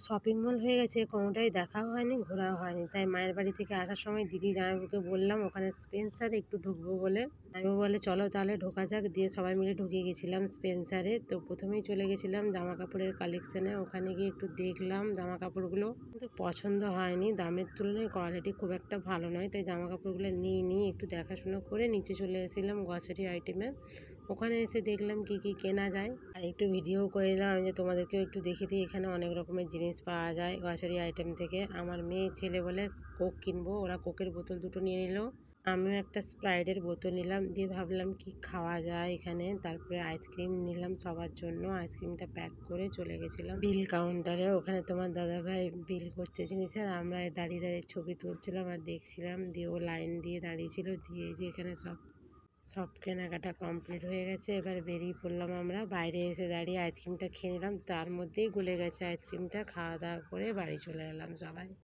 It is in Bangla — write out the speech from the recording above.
শপিং মল হয়ে গেছে, কোনোটাই দেখাও হয়নি, ঘোরাও হয়নি। তাই মায়ের বাড়ি থেকে আসার সময় দিদি জামাইবাবুকে বললাম ওখানে স্পেন্সারে একটু ঢুকবো বলে। জামাইবাবু বলে চলো তাহলে ঢোকা যাক। দিয়ে সবাই মিলে ঢুকে গেছিলাম স্পেন্সারে। তো প্রথমেই চলে গেছিলাম জামা কাপড়ের কালেকশনে। ওখানে গিয়ে একটু দেখলাম জামা কাপড়গুলো, কিন্তু পছন্দ হয়নি। দামের তুলনায় কোয়ালিটি খুব একটা ভালো নয়, তাই জামা কাপড়গুলো নিয়ে একটু দেখাশোনা করে নিচে চলে এসেছিলাম গ্রসারি আইটেমে। ওখানে এসে দেখলাম কি কি কেনা যায়, আর একটু ভিডিও করে নিলাম যে তোমাদেরকেও একটু দেখে দিই। এখানে অনেক রকমের জিনিস পাওয়া যায় গ্রসারি আইটেম থেকে। আমার মেয়ে ছেলে বলে কোক কিনবো, ওরা কোকের বোতল দুটো নিয়ে নিল, আমিও একটা স্প্রাইটের বোতল নিলাম। দিয়ে ভাবলাম কি খাওয়া যায় এখানে। তারপরে আইসক্রিম নিলাম সবার জন্য, আইসক্রিমটা প্যাক করে চলে গেছিলাম বিল কাউন্টারে। ওখানে তোমার দাদাভাই বিল করছে জিনিসের, আমরা দাঁড়িয়ে দাঁড়িয়ে ছবি তুলছিলাম আর দেখছিলাম। দিয়ে ও লাইন দিয়ে দাঁড়িয়েছিল। দিয়ে যে এখানে সব কেনাকাটা কমপ্লিট হয়ে গেছে। এবার বেরিয়ে পড়লাম আমরা। বাইরে এসে দাঁড়িয়ে আইসক্রিমটা খেয়ে নিলাম, তার মধ্যেই গলে গেছে আইসক্রিমটা। খাওয়া দাওয়া করে বাড়ি চলে এলাম সবাই।